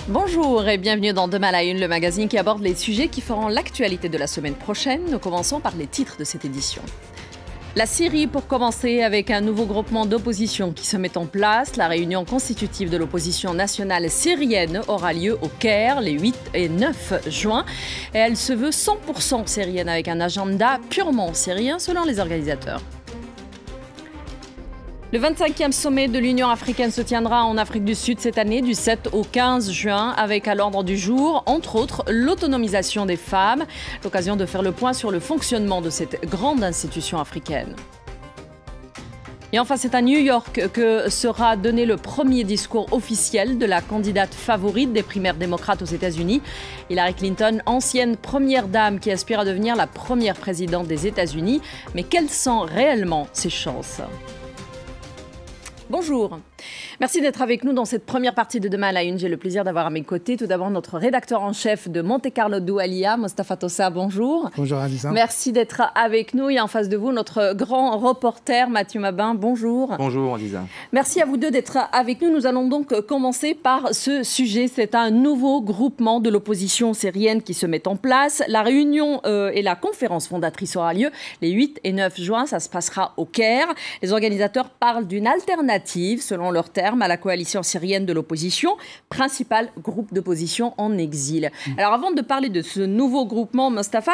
Bonjour et bienvenue dans Demain à la Une, le magazine qui aborde les sujets qui feront l'actualité de la semaine prochaine. Nous commençons par les titres de cette édition. La Syrie pour commencer, avec un nouveau groupement d'opposition qui se met en place. La réunion constitutive de l'opposition nationale syrienne aura lieu au Caire les 8 et 9 juin. Et elle se veut 100% syrienne avec un agenda purement syrien selon les organisateurs. Le 25e sommet de l'Union africaine se tiendra en Afrique du Sud cette année, du 7 au 15 juin, avec à l'ordre du jour, entre autres, l'autonomisation des femmes. L'occasion de faire le point sur le fonctionnement de cette grande institution africaine. Et enfin, c'est à New York que sera donné le premier discours officiel de la candidate favorite des primaires démocrates aux États-Unis, Hillary Clinton, ancienne première dame qui aspire à devenir la première présidente des États-Unis. Mais quelles sont réellement ses chances ? Bonjour, merci d'être avec nous dans cette première partie de Demain à la Une. J'ai le plaisir d'avoir à mes côtés tout d'abord notre rédacteur en chef de Monte Carlo Doualiya, Mostafa Tossa, bonjour. Bonjour Aziza. Merci d'être avec nous et en face de vous notre grand reporter Mathieu Mabin, bonjour. Bonjour Aziza. Merci à vous deux d'être avec nous. Nous allons donc commencer par ce sujet. C'est un nouveau groupement de l'opposition syrienne qui se met en place. La réunion et la conférence fondatrice aura lieu les 8 et 9 juin. Ça se passera au Caire. Les organisateurs parlent d'une alternative, selon leurs termes, à la coalition syrienne de l'opposition, principal groupe d'opposition en exil. Alors avant de parler de ce nouveau groupement, Mostafa,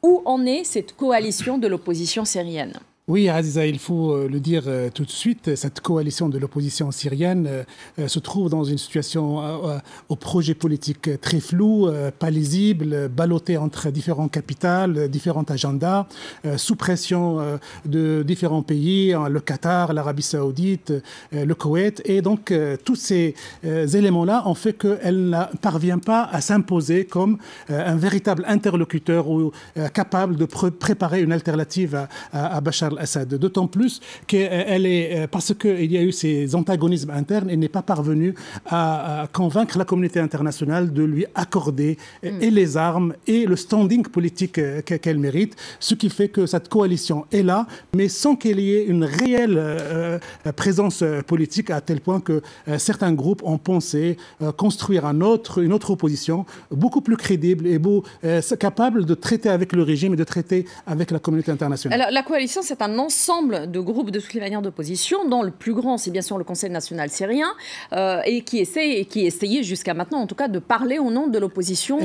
où en est cette coalition de l'opposition syrienne ? Oui, Aziza, il faut le dire tout de suite, cette coalition de l'opposition syrienne se trouve dans une situation au projet politique très flou, pas lisible, ballotté entre différents capitales, différents agendas, sous pression de différents pays, le Qatar, l'Arabie Saoudite, le Koweït. Et donc, tous ces éléments-là ont fait qu'elle ne parvient pas à s'imposer comme un véritable interlocuteur ou capable de préparer une alternative à Bachar Assad. D'autant plus qu'elle est, parce qu'il y a eu ces antagonismes internes, elle n'est pas parvenue à convaincre la communauté internationale de lui accorder et les armes et le standing politique qu'elle mérite, ce qui fait que cette coalition est là, mais sans qu'il y ait une réelle présence politique, à tel point que certains groupes ont pensé construire une autre opposition beaucoup plus crédible et capable de traiter avec le régime et de traiter avec la communauté internationale. Alors, la coalition, c'est un ensemble de groupes de toutes les manières d'opposition, dont le plus grand, c'est bien sûr le Conseil national syrien, et qui essayait jusqu'à maintenant, en tout cas, de parler au nom de l'opposition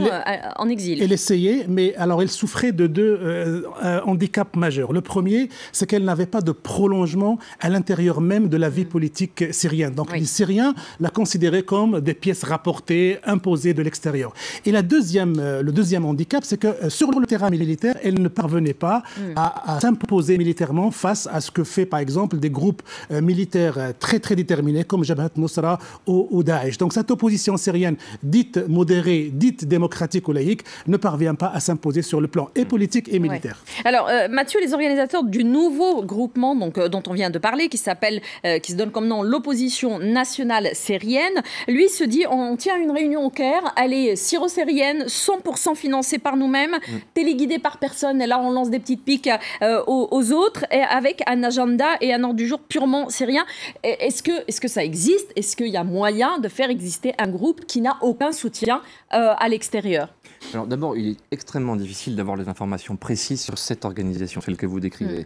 en exil. Elle essayait, mais alors elle souffrait de deux handicaps majeurs. Le premier, c'est qu'elle n'avait pas de prolongement à l'intérieur même de la vie politique syrienne. Donc les Syriens la considéraient comme des pièces rapportées, imposées de l'extérieur. Et le deuxième handicap, c'est que sur le terrain militaire, elle ne parvenait pas à s'imposer militairement face à ce que fait par exemple des groupes militaires très très déterminés comme Jabhat Nusra ou Daesh. Donc cette opposition syrienne dite modérée, dite démocratique ou laïque ne parvient pas à s'imposer sur le plan et politique et militaire. Ouais. Alors Mathieu, les organisateurs du nouveau groupement dont on vient de parler, qui se donne comme nom l'opposition nationale syrienne, lui se dit on tient une réunion au Caire, elle est syro-syrienne, 100% financée par nous-mêmes, téléguidée par personne, et là on lance des petites piques aux autres, et avec un agenda et un ordre du jour purement syrien. Est-ce que ça existe ? Est-ce qu'il y a moyen de faire exister un groupe qui n'a aucun soutien à l'extérieur ? Alors d'abord, il est extrêmement difficile d'avoir des informations précises sur cette organisation, celle que vous décrivez.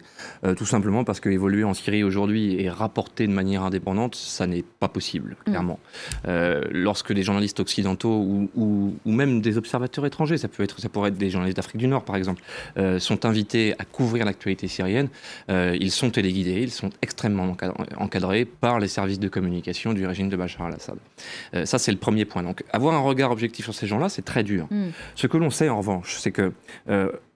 Tout simplement parce qu'évoluer en Syrie aujourd'hui et rapporter de manière indépendante, ça n'est pas possible, clairement. Lorsque des journalistes occidentaux ou même des observateurs étrangers, ça pourrait être des journalistes d'Afrique du Nord par exemple, sont invités à couvrir l'actualité syrienne, ils sont téléguidés, ils sont extrêmement encadrés par les services de communication du régime de Bachar al-Assad. Ça, c'est le premier point. Donc avoir un regard objectif sur ces gens-là, c'est très dur. Ce que l'on sait en revanche, c'est que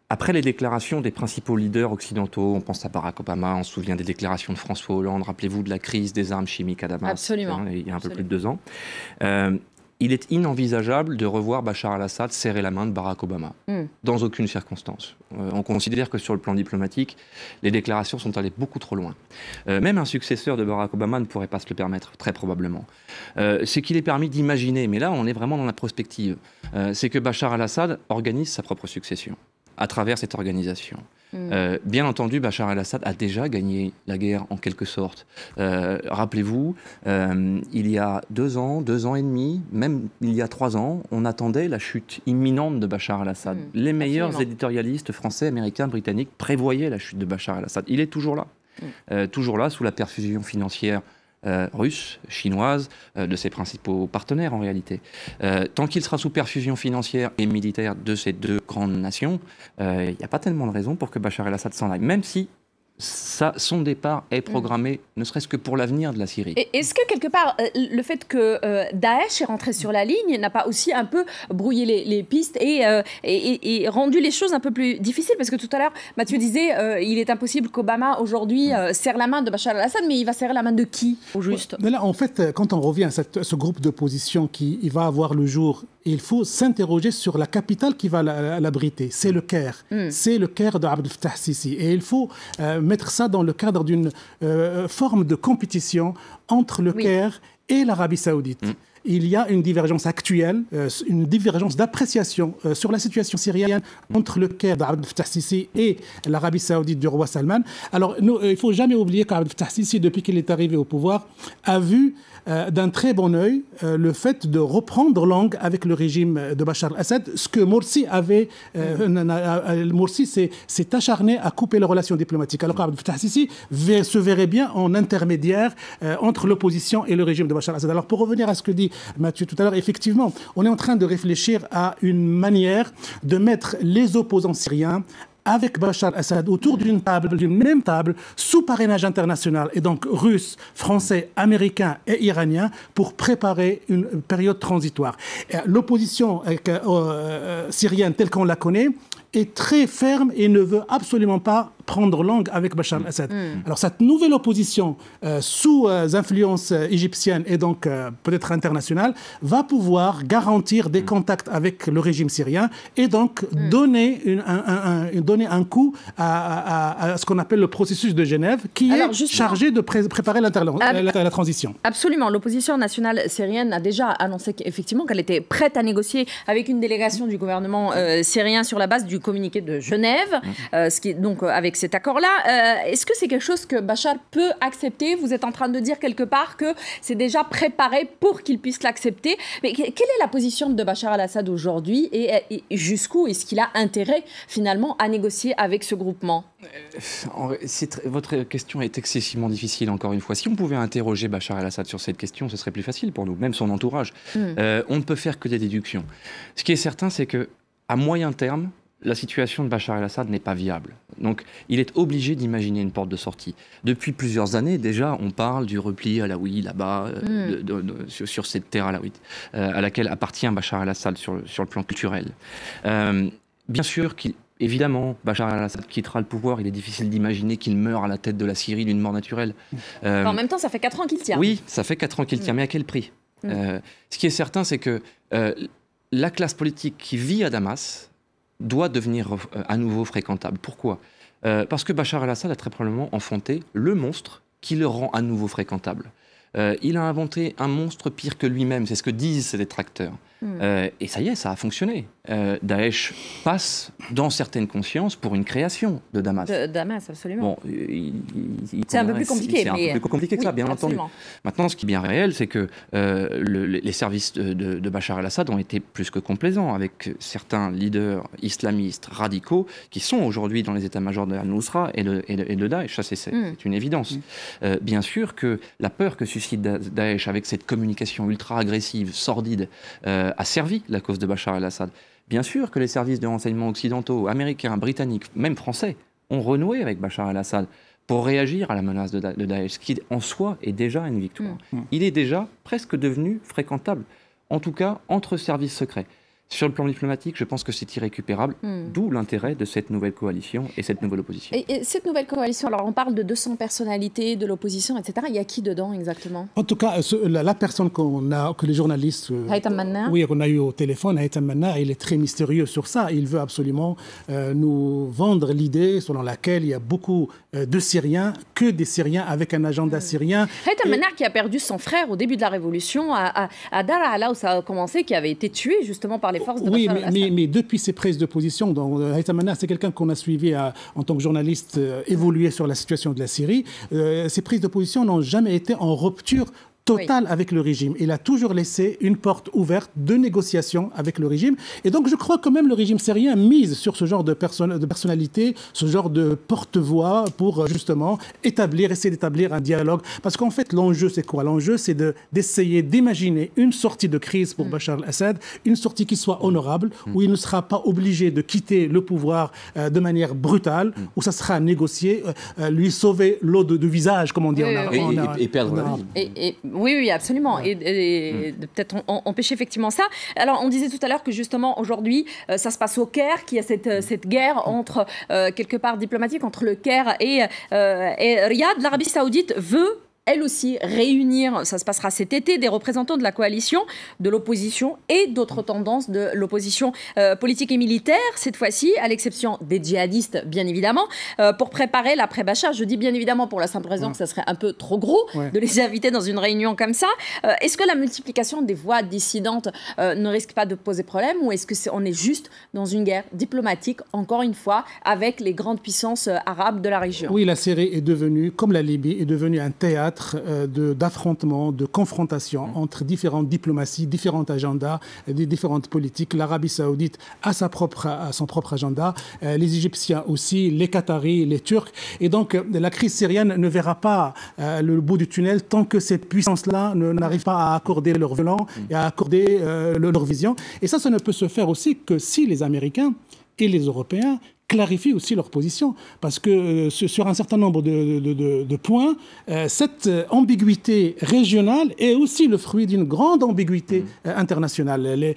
après les déclarations des principaux leaders occidentaux, on pense à Barack Obama, on se souvient des déclarations de François Hollande, rappelez-vous de la crise des armes chimiques à Damas. Absolument. Il y a un peu plus de 2 ans. Il est inenvisageable de revoir Bachar al-Assad serrer la main de Barack Obama, dans aucune circonstance. On considère que sur le plan diplomatique, les déclarations sont allées beaucoup trop loin. Même un successeur de Barack Obama ne pourrait pas se le permettre, très probablement. Ce qu'il est permis d'imaginer, mais là on est vraiment dans la prospective, c'est que Bachar al-Assad organise sa propre succession à travers cette organisation. Bien entendu, Bachar el-Assad a déjà gagné la guerre en quelque sorte. Rappelez-vous, il y a 2 ans et demi, même il y a 3 ans, on attendait la chute imminente de Bachar el-Assad. Les meilleurs éditorialistes français, américains, britanniques prévoyaient la chute de Bachar el-Assad. Il est toujours là, sous la perfusion financière russe, chinoise, de ses principaux partenaires en réalité. Tant qu'il sera sous perfusion financière et militaire de ces 2 grandes nations, il n'y a pas tellement de raison pour que Bachar el-Assad s'en aille, même si son départ est programmé, ne serait-ce que pour l'avenir de la Syrie. Est-ce que quelque part, le fait que Daesh est rentré sur la ligne n'a pas aussi un peu brouillé les pistes et rendu les choses un peu plus difficiles? Parce que tout à l'heure, Mathieu disait il est impossible qu'Obama aujourd'hui serre la main de Bachar el-Assad, mais il va serrer la main de qui, au juste? Là, en fait, quand on revient à ce groupe d'opposition qui va avoir le jour, il faut s'interroger sur la capitale qui va l'abriter. C'est le Caire. C'est le Caire d'Abdel Fattah Sisi. Et il faut mettre ça dans le cadre d'une forme de compétition entre le Caire et l'Arabie saoudite. Il y a une divergence actuelle, une divergence d'appréciation sur la situation syrienne entre le Caire d'Abdel Fattah Sisi et l'Arabie saoudite du roi Salman. Alors, il ne faut jamais oublier qu'Abdel Fattah Sisi, depuis qu'il est arrivé au pouvoir, a vu d'un très bon œil le fait de reprendre langue avec le régime de Bachar el-Assad, ce que Morsi avait... Morsi s'est acharné à couper les relations diplomatiques. Alors qu'Abdel Fattah Sisi se verrait bien en intermédiaire entre l'opposition et le régime de Bachar el-Assad. Alors pour revenir à ce que dit Mathieu tout à l'heure, effectivement, on est en train de réfléchir à une manière de mettre les opposants syriens avec Bachar el-Assad autour d'une même table, sous parrainage international, et donc russe, français, américain et iranien, pour préparer une période transitoire. L'opposition syrienne telle qu'on la connaît est très ferme et ne veut absolument pas prendre langue avec Bachar el-Assad. Alors cette nouvelle opposition sous influence égyptienne et donc peut-être internationale va pouvoir garantir des contacts avec le régime syrien et donc donner un coup à ce qu'on appelle le processus de Genève qui est chargé de préparer la transition. Absolument. L'opposition nationale syrienne a déjà annoncé qu'effectivement qu'elle était prête à négocier avec une délégation du gouvernement syrien sur la base du communiqué de Genève, ce qui est donc avec cet accord-là. Est-ce que c'est quelque chose que Bachar peut accepter? Vous êtes en train de dire quelque part que c'est déjà préparé pour qu'il puisse l'accepter. Mais quelle est la position de Bachar el-Assad aujourd'hui et jusqu'où est-ce qu'il a intérêt finalement à négocier avec ce groupement? Votre question est excessivement difficile, encore une fois. Si on pouvait interroger Bachar el-Assad sur cette question, ce serait plus facile pour nous, même son entourage. On ne peut faire que des déductions. Ce qui est certain, c'est qu'à moyen terme, la situation de Bachar el-Assad n'est pas viable. Donc, il est obligé d'imaginer une porte de sortie. Depuis plusieurs années, déjà, on parle du repli alaoui, là-bas, sur cette terre alaouite, à laquelle appartient Bachar el-Assad sur le plan culturel. Bien sûr évidemment, Bachar el-Assad quittera le pouvoir. Il est difficile d'imaginer qu'il meure à la tête de la Syrie d'une mort naturelle. En même temps, ça fait 4 ans qu'il tient. Oui, ça fait 4 ans qu'il tient, mais à quel prix? Ce qui est certain, c'est que la classe politique qui vit à Damas doit devenir à nouveau fréquentable. Pourquoi? Parce que Bachar el-Assad a très probablement enfanté le monstre qui le rend à nouveau fréquentable. Il a inventé un monstre pire que lui-même, c'est ce que disent ses détracteurs. Et ça y est, ça a fonctionné. Daesh passe dans certaines consciences pour une création de Damas. De Damas, absolument. Bon, c'est un peu plus compliqué. C'est un peu plus compliqué que ça, bien entendu. Maintenant, ce qui est bien réel, c'est que les services de Bachar el-Assad ont été plus que complaisants avec certains leaders islamistes radicaux qui sont aujourd'hui dans les états-majors de Al-Nusra et de Daesh. Ça, c'est une évidence. Bien sûr que la peur que suscite Daesh avec cette communication ultra-agressive, sordide, a servi la cause de Bachar el-Assad. Bien sûr que les services de renseignement occidentaux, américains, britanniques, même français, ont renoué avec Bachar el-Assad pour réagir à la menace de Daesh, ce qui en soi est déjà une victoire. Il est déjà presque devenu fréquentable, en tout cas entre services secrets. Sur le plan diplomatique, je pense que c'est irrécupérable, d'où l'intérêt de cette nouvelle coalition et cette nouvelle opposition. Et cette nouvelle coalition, alors on parle de 200 personnalités de l'opposition, etc. Il y a qui dedans exactement? En tout cas, la personne que les journalistes qu'on a eu au téléphone, Haitham Mannar, il est très mystérieux sur ça. Il veut absolument nous vendre l'idée selon laquelle il y a beaucoup de Syriens, que des Syriens avec un agenda syrien. Haitham Mannar qui a perdu son frère au début de la Révolution à Dar al-Ala où ça a commencé, qui avait été tué justement par les les forces de Oui, Bachar al-Assad. mais depuis ses prises de position, Haitham Mannar, c'est quelqu'un qu'on a suivi en tant que journaliste évoluer sur la situation de la Syrie. Ses prises de position n'ont jamais été en rupture totale avec le régime. Il a toujours laissé une porte ouverte de négociation avec le régime. Et donc, je crois que même le régime syrien mise sur ce genre de personnalité, ce genre de porte-voix pour justement essayer d'établir un dialogue. Parce qu'en fait, l'enjeu, c'est quoi? L'enjeu, c'est d'essayer d'imaginer une sortie de crise pour Bachar al-Assad, une sortie qui soit honorable, où il ne sera pas obligé de quitter le pouvoir de manière brutale, où ça sera négocié, lui sauver l'eau de visage, comme on dit et perdre la vie. Oui, absolument. Et peut-être empêcher effectivement ça. Alors, on disait tout à l'heure que justement, aujourd'hui, ça se passe au Caire, qu'il y a cette guerre entre, quelque part diplomatique, entre le Caire et Riyad. L'Arabie Saoudite veut elle aussi réunir, ça se passera cet été, des représentants de la coalition, de l'opposition et d'autres tendances de l'opposition politique et militaire, cette fois-ci, à l'exception des djihadistes, bien évidemment, pour préparer l'après-Bachar. Je dis bien évidemment pour la simple raison que ça serait un peu trop gros de les inviter dans une réunion comme ça. Est-ce que la multiplication des voix dissidentes ne risque pas de poser problème, ou est-ce qu'on est juste dans une guerre diplomatique, encore une fois, avec les grandes puissances arabes de la région? Oui, la Syrie est devenue, comme la Libye, est devenue un théâtre d'affrontements, de confrontations entre différentes diplomaties, différents agendas, des différentes politiques. L'Arabie Saoudite a son propre agenda, les Égyptiens aussi, les Qataris, les Turcs. Et donc, la crise syrienne ne verra pas le bout du tunnel tant que ces puissances-là n'arrivent pas à accorder leur violon et à accorder leur vision. Et ça ne peut se faire aussi que si les Américains et les Européens clarifient aussi leur position. Parce que sur un certain nombre de points, cette ambiguïté régionale est aussi le fruit d'une grande ambiguïté internationale.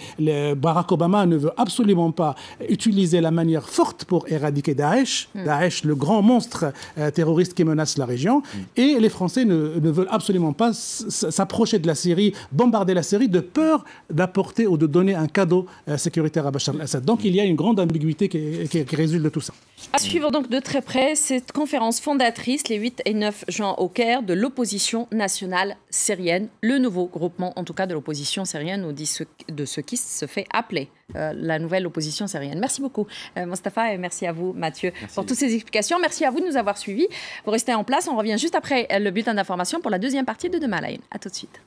Barack Obama ne veut absolument pas utiliser la manière forte pour éradiquer Daesh, Daesh, le grand monstre terroriste qui menace la région, et les Français ne veulent absolument pas s'approcher de la Syrie, bombarder la Syrie, de peur d'apporter ou de donner un cadeau sécuritaire à Bachar al-Assad. Donc il y a une grande ambiguïté qui résulte de tout ça. À suivre donc de très près cette conférence fondatrice les 8 et 9 juin au Caire de l'opposition nationale syrienne, le nouveau groupement en tout cas de l'opposition syrienne, ou de ce qui se fait appeler la nouvelle opposition syrienne. Merci beaucoup Mostafa, et merci à vous Mathieu pour toutes ces explications. Merci à vous de nous avoir suivis. Vous restez en place, on revient juste après le bulletin d'information pour la deuxième partie de Demain à la Une. À tout de suite.